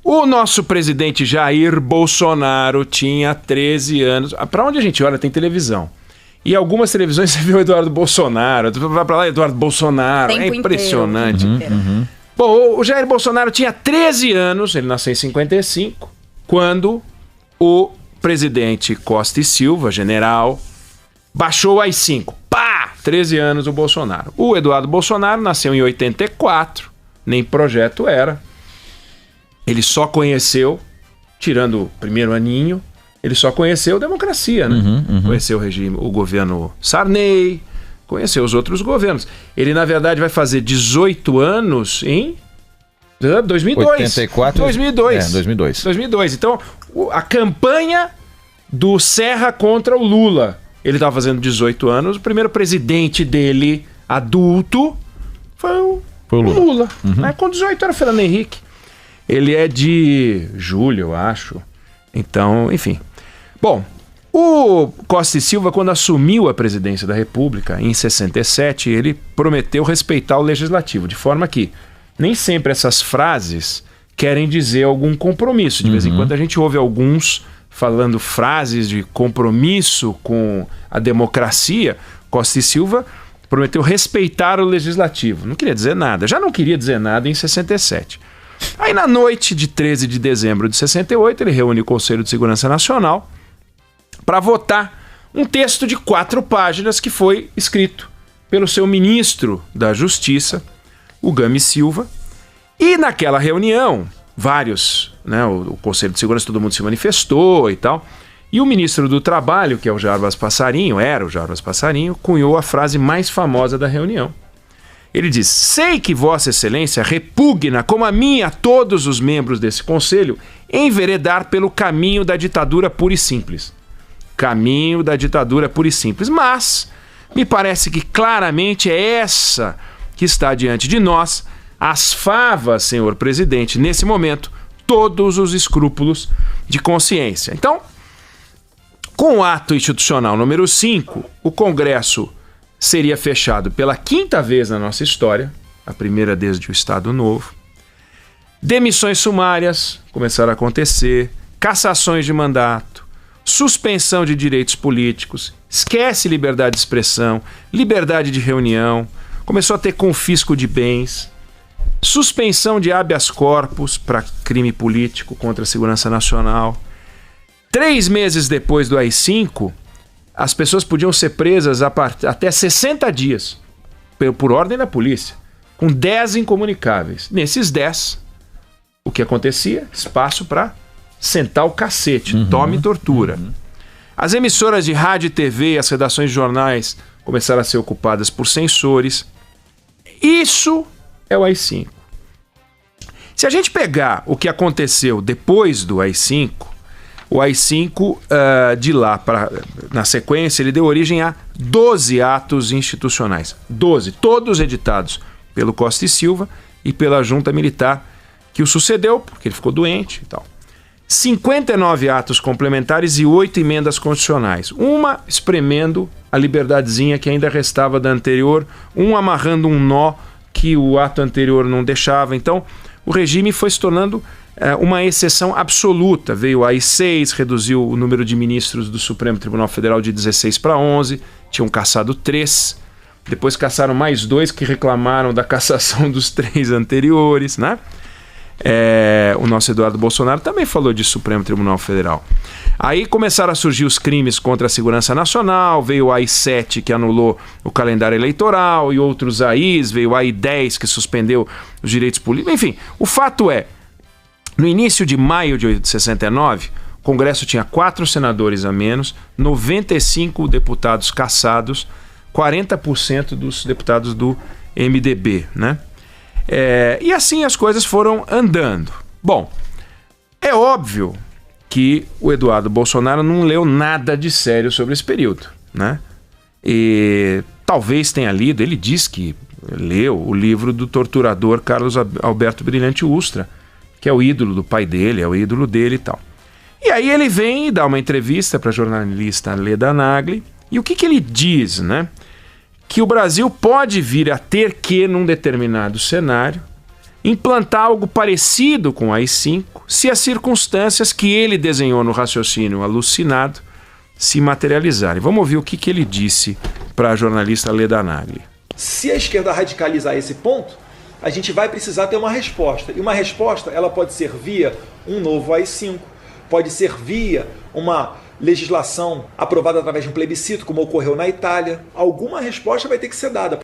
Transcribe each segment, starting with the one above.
O nosso presidente Jair Bolsonaro tinha 13 anos. Para onde a gente olha tem televisão. E algumas televisões você vê o Eduardo Bolsonaro. Vai para lá, Eduardo Bolsonaro. É impressionante. Bom, o Jair Bolsonaro tinha 13 anos, ele nasceu em 55, quando o presidente Costa e Silva, general, baixou o AI-5. Pá! 13 anos o Bolsonaro. O Eduardo Bolsonaro nasceu em 84, nem projeto era. Ele só conheceu, tirando o primeiro aninho, ele só conheceu democracia, né? Conheceu o regime, o governo Sarney, conheceu os outros governos. Ele, na verdade, vai fazer 18 anos em 2002. 84? 2002. 2002. Então, a campanha do Serra contra o Lula. Ele estava fazendo 18 anos. O primeiro presidente dele, adulto, foi o Lula. Né? Com 18 era o Fernando Henrique. Ele é de julho, eu acho. Então, enfim. Bom, o Costa e Silva, quando assumiu a presidência da República, em 67, ele prometeu respeitar o legislativo, de forma que nem sempre essas frases querem dizer algum compromisso. De vez em quando a gente ouve alguns falando frases de compromisso com a democracia. Costa e Silva prometeu respeitar o legislativo. Não queria dizer nada. Já não queria dizer nada em 67. Aí na noite de 13 de dezembro de 68, ele reúne o Conselho de Segurança Nacional para votar um texto de 4 páginas que foi escrito pelo seu ministro da Justiça, o Gami Silva. E naquela reunião, vários, né, o Conselho de Segurança, todo mundo se manifestou e tal. E o ministro do Trabalho, que é o Jarbas Passarinho, cunhou a frase mais famosa da reunião. Ele diz: sei que Vossa Excelência repugna, como a mim, a todos os membros desse conselho, enveredar pelo caminho da ditadura pura e simples. Caminho da ditadura pura e simples. Mas me parece que claramente é essa que está diante de nós, as favas, senhor presidente, nesse momento, todos os escrúpulos de consciência. Então, com o ato institucional número 5, o Congresso seria fechado pela 5ª vez na nossa história, a primeira desde o Estado Novo. Demissões sumárias começaram a acontecer, cassações de mandato, suspensão de direitos políticos, esquece liberdade de expressão, liberdade de reunião, começou a ter confisco de bens, suspensão de habeas corpus para crime político contra a segurança nacional. 3 meses depois do AI-5, as pessoas podiam ser presas até 60 dias, por ordem da polícia, com 10 incomunicáveis. Nesses 10, o que acontecia? Espaço para sentar o cacete, tome e tortura. As emissoras de rádio e TV e as redações de jornais começaram a ser ocupadas por censores. Isso é o AI-5. Se a gente pegar o que aconteceu depois do AI-5, o AI-5, de lá na sequência, ele deu origem a 12 atos institucionais. 12, todos editados pelo Costa e Silva e pela junta militar que o sucedeu, porque ele ficou doente e tal. 59 atos complementares e 8 emendas constitucionais. Uma espremendo a liberdadezinha que ainda restava da anterior, amarrando um nó que o ato anterior não deixava. Então, o regime foi se tornando uma exceção absoluta. Veio a AI-6, reduziu o número de ministros do Supremo Tribunal Federal de 16 para 11, tinham cassado 3, depois cassaram mais 2 que reclamaram da cassação dos 3 anteriores, né? O nosso Eduardo Bolsonaro também falou de Supremo Tribunal Federal. Aí começaram a surgir os crimes contra a segurança nacional, veio o AI-7 que anulou o calendário eleitoral e outros AIs, veio o AI-10 que suspendeu os direitos políticos. Enfim, o fato é, no início de maio de 69, o Congresso tinha 4 senadores a menos, 95 deputados cassados, 40% dos deputados do MDB, né? E assim as coisas foram andando. Bom, é óbvio que o Eduardo Bolsonaro não leu nada de sério sobre esse período, né? E talvez tenha lido, ele diz que leu o livro do torturador Carlos Alberto Brilhante Ustra, que é o ídolo do pai dele, é o ídolo dele e tal. E aí ele vem e dá uma entrevista para a jornalista Leda Nagli, e o que ele diz, né? Que o Brasil pode vir a ter que, num determinado cenário, implantar algo parecido com o AI-5 se as circunstâncias que ele desenhou no raciocínio alucinado se materializarem. Vamos ouvir o que ele disse para a jornalista Leda Nagli. Se a esquerda radicalizar esse ponto, a gente vai precisar ter uma resposta. E uma resposta ela pode ser via um novo AI-5, pode ser via uma legislação aprovada através de um plebiscito, como ocorreu na Itália. Alguma resposta vai ter que ser dada.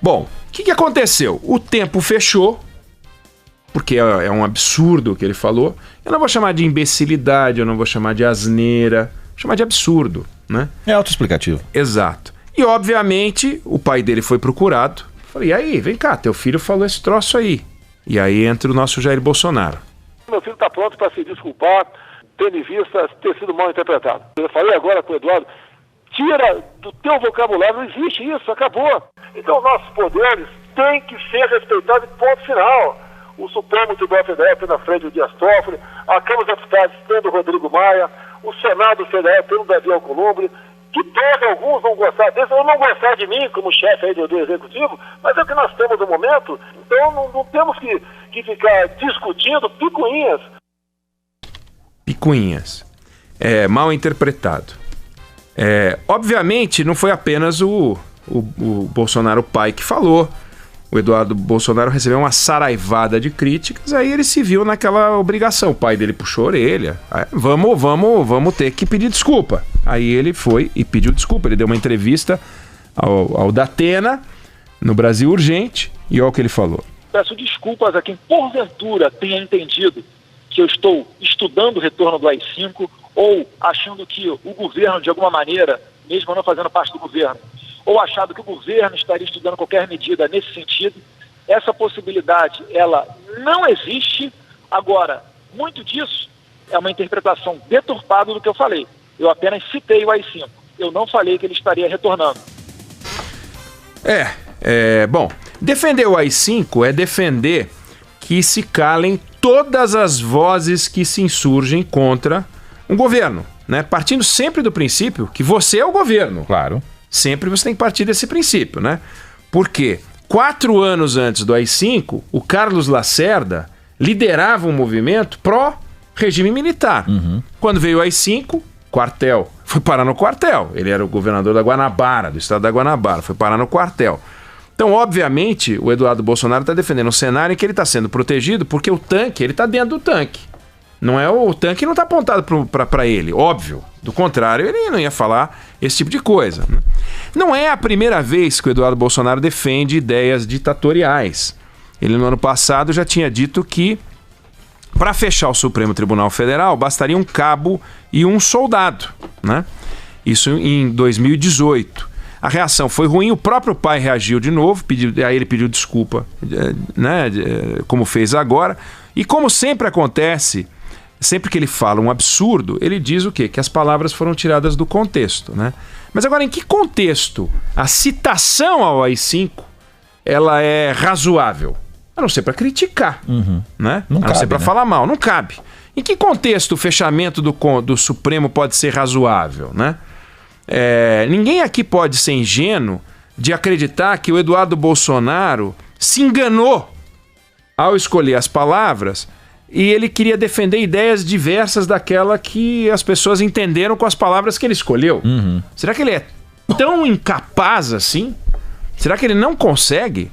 Bom, o que aconteceu? O tempo fechou, porque é um absurdo o que ele falou. Eu não vou chamar de imbecilidade, eu não vou chamar de asneira, vou chamar de absurdo, né? É autoexplicativo. Exato. E, obviamente, o pai dele foi procurado. Falei, e aí, vem cá, teu filho falou esse troço aí. E aí entra o nosso Jair Bolsonaro. Meu filho está pronto para se desculpar, tendo em vista ter sido mal interpretado. Eu falei agora com o Eduardo, tira do teu vocabulário, não existe isso, acabou. Então, nossos poderes têm que ser respeitados, ponto final. O Supremo Tribunal Federal tem na frente o Dias Toffoli, a Câmara dos Deputados tem o Rodrigo Maia, o Senado Federal tem o Davi Alcolumbre, que todos alguns vão gostar desse, ou não gostar de mim como chefe aí do Executivo, mas é o que nós temos no momento, então não temos que ficar discutindo picuinhas. Picuinhas. Mal interpretado. Obviamente, não foi apenas o Bolsonaro pai que falou. O Eduardo Bolsonaro recebeu uma saraivada de críticas, aí ele se viu naquela obrigação. O pai dele puxou a orelha. Vamos ter que pedir desculpa. Aí ele foi e pediu desculpa. Ele deu uma entrevista ao Datena, no Brasil Urgente, e olha o que ele falou. Peço desculpas a quem porventura tenha entendido que eu estou estudando o retorno do AI-5 ou achando que o governo, de alguma maneira, mesmo não fazendo parte do governo, ou achado que o governo estaria estudando qualquer medida nesse sentido. Essa possibilidade, ela não existe. Agora, muito disso é uma interpretação deturpada do que eu falei. Eu apenas citei o AI-5. Eu não falei que ele estaria retornando. Bom, defender o AI-5 é defender que se calem todas as vozes que se insurgem contra um governo, né? Partindo sempre do princípio que você é o governo. Claro. Sempre você tem que partir desse princípio, né? Porque 4 anos antes do AI-5, o Carlos Lacerda liderava um movimento pró-regime militar. Uhum. Quando veio o AI-5, quartel. Foi parar no quartel. Ele era o governador da Guanabara, do estado da Guanabara. Foi parar no quartel. Então, obviamente, o Eduardo Bolsonaro está defendendo um cenário em que ele está sendo protegido porque o tanque, ele está dentro do tanque. Não é o tanque não está apontado para ele, óbvio. Do contrário, ele não ia falar esse tipo de coisa. Né? Não é a primeira vez que o Eduardo Bolsonaro defende ideias ditatoriais. Ele, no ano passado, já tinha dito que, para fechar o Supremo Tribunal Federal, bastaria um cabo e um soldado. Né? Isso em 2018. A reação foi ruim, o próprio pai reagiu de novo, aí ele pediu desculpa, né, como fez agora. E como sempre acontece, sempre que ele fala um absurdo, ele diz o quê? Que as palavras foram tiradas do contexto, né? Mas agora, em que contexto a citação ao AI-5 ela é razoável? A não ser para criticar, né? Não a não cabe, ser para né? falar mal, não cabe. Em que contexto o fechamento do Supremo pode ser razoável, né? Ninguém aqui pode ser ingênuo de acreditar que o Eduardo Bolsonaro se enganou ao escolher as palavras e ele queria defender ideias diversas daquela que as pessoas entenderam com as palavras que ele escolheu. Será que ele é tão incapaz assim? Será que ele não consegue?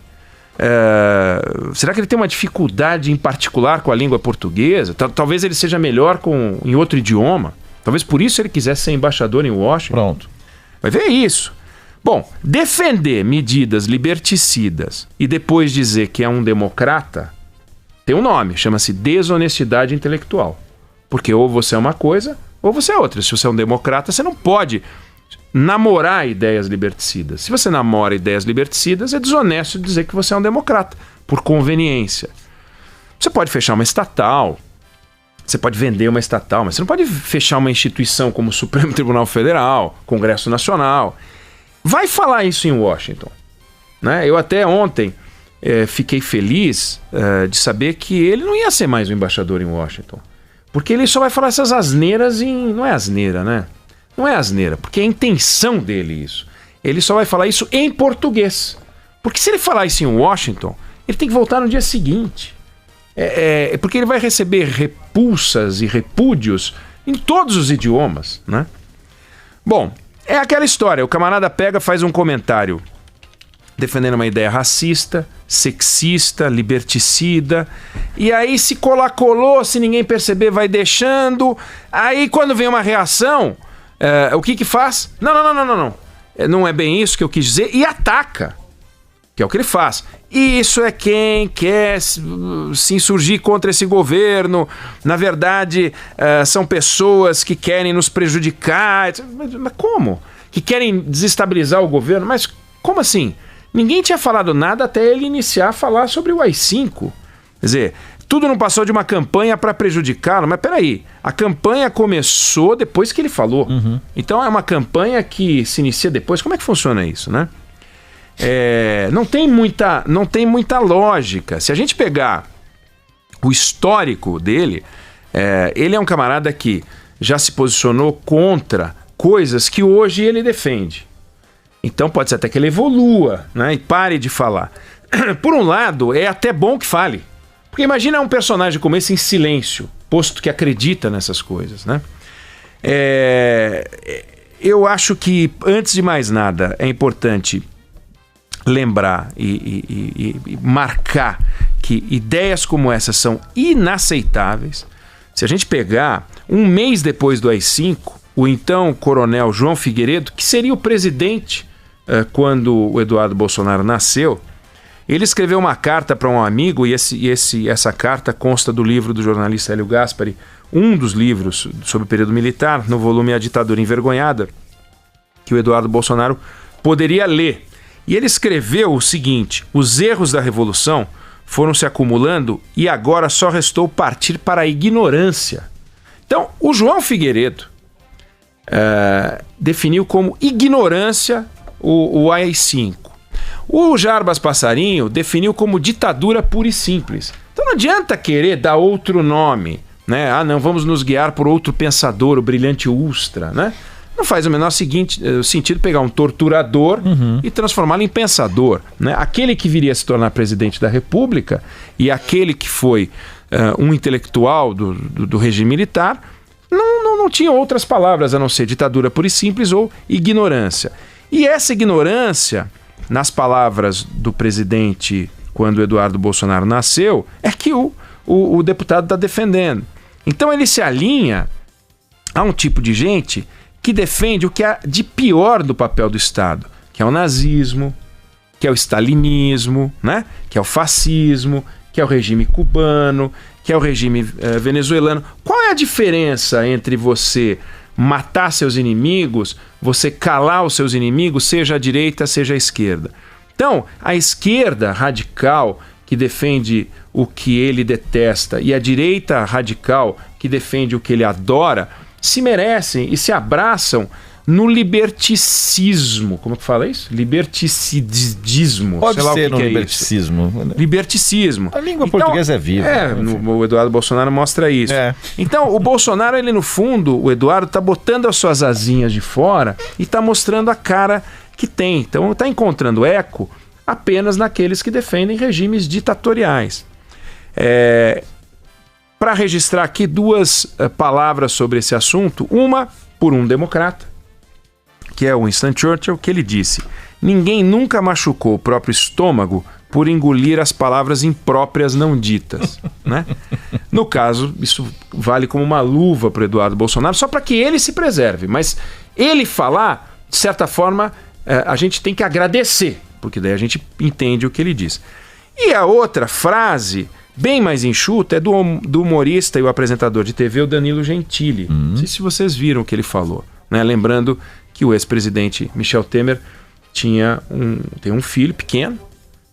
Será que ele tem uma dificuldade em particular com a língua portuguesa? Talvez ele seja melhor em outro idioma. Talvez por isso ele quisesse ser embaixador em Washington. Pronto. Vai ver isso. Bom, defender medidas liberticidas e depois dizer que é um democrata tem um nome, chama-se desonestidade intelectual. Porque ou você é uma coisa ou você é outra. Se você é um democrata, você não pode namorar ideias liberticidas. Se você namora ideias liberticidas, é desonesto dizer que você é um democrata, por conveniência. Você pode fechar uma estatal, você pode vender uma estatal, mas você não pode fechar uma instituição como o Supremo Tribunal Federal, Congresso Nacional. Vai falar isso em Washington, né? Eu até ontem fiquei feliz de saber que ele não ia ser mais o embaixador em Washington. Porque ele só vai falar essas asneiras em... Não é asneira, né? Não é asneira, porque é a intenção dele isso. Ele só vai falar isso em português. Porque se ele falar isso em Washington, ele tem que voltar no dia seguinte. Porque ele vai receber repulsas e repúdios em todos os idiomas, né? Bom, é aquela história, o camarada pega, faz um comentário defendendo uma ideia racista, sexista, liberticida, e aí se colou, se ninguém perceber, vai deixando, aí quando vem uma reação, o que faz? Não é bem isso que eu quis dizer, e ataca, que é o que ele faz. Isso é quem quer se insurgir contra esse governo, na verdade, são pessoas que querem nos prejudicar, mas como? Que querem desestabilizar o governo, mas como assim? Ninguém tinha falado nada até ele iniciar a falar sobre o AI-5. Quer dizer, tudo não passou de uma campanha para prejudicá-lo. Mas peraí, a campanha começou depois que ele falou. Uhum. Então é uma campanha que se inicia depois. Como é que funciona isso, né? Não tem muita lógica. Se a gente pegar o histórico dele, ele é um camarada que já se posicionou contra coisas que hoje ele defende. Então pode ser até que ele evolua, né, e pare de falar. Por um lado, é até bom que fale. Porque imagina um personagem como esse em silêncio, posto que acredita nessas coisas, né? Eu acho que, antes de mais nada, é importante lembrar e marcar que ideias como essas são inaceitáveis. Se a gente pegar um mês depois do AI-5, o então coronel João Figueiredo, que seria o presidente quando o Eduardo Bolsonaro nasceu, ele escreveu uma carta para um amigo, e essa carta consta do livro do jornalista Hélio Gaspari, um dos livros sobre o período militar, no volume A Ditadura Envergonhada, que o Eduardo Bolsonaro poderia ler. E ele escreveu o seguinte: os erros da Revolução foram se acumulando e agora só restou partir para a ignorância. Então, o João Figueiredo definiu como ignorância o AI-5. O Jarbas Passarinho definiu como ditadura pura e simples. Então não adianta querer dar outro nome, né? Não, vamos nos guiar por outro pensador, o brilhante Ustra, né? Não faz o menor sentido pegar um torturador e transformá-lo em pensador, né? Aquele que viria a se tornar presidente da República e aquele que foi um intelectual do regime militar não tinha outras palavras a não ser ditadura pura e simples ou ignorância. E essa ignorância, nas palavras do presidente quando Eduardo Bolsonaro nasceu, é que o deputado está defendendo. Então ele se alinha a um tipo de gente que defende o que há de pior do papel do Estado, que é o nazismo, que é o stalinismo, né? Que é o fascismo, que é o regime cubano, que é o regime venezuelano. Qual é a diferença entre você matar seus inimigos, você calar os seus inimigos, seja a direita, seja a esquerda? Então, a esquerda radical, que defende o que ele detesta, e a direita radical, que defende o que ele adora, se merecem e se abraçam no liberticismo. Como que fala isso? Liberticismo. Pode ser no liberticismo. Liberticismo. A língua portuguesa é viva. O Eduardo Bolsonaro mostra isso. Então, o Bolsonaro, ele no fundo, o Eduardo está botando as suas asinhas de fora e está mostrando a cara que tem. Então, está encontrando eco apenas naqueles que defendem regimes ditatoriais. Para registrar aqui duas palavras sobre esse assunto, uma por um democrata, que é o Winston Churchill, que ele disse: ninguém nunca machucou o próprio estômago por engolir as palavras impróprias não ditas, né? No caso, isso vale como uma luva para o Eduardo Bolsonaro, só para que ele se preserve. Mas ele falar, de certa forma, a gente tem que agradecer, porque daí a gente entende o que ele diz. E a outra frase, bem mais enxuta, é do humorista e o apresentador de TV, o Danilo Gentili. Não sei se vocês viram o que ele falou, né? Lembrando que o ex-presidente Michel Temer tem um filho pequeno,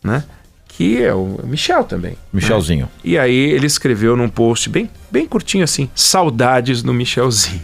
né? Que é o Michel também. Michelzinho. Né? E aí ele escreveu num post bem curtinho assim: saudades do Michelzinho.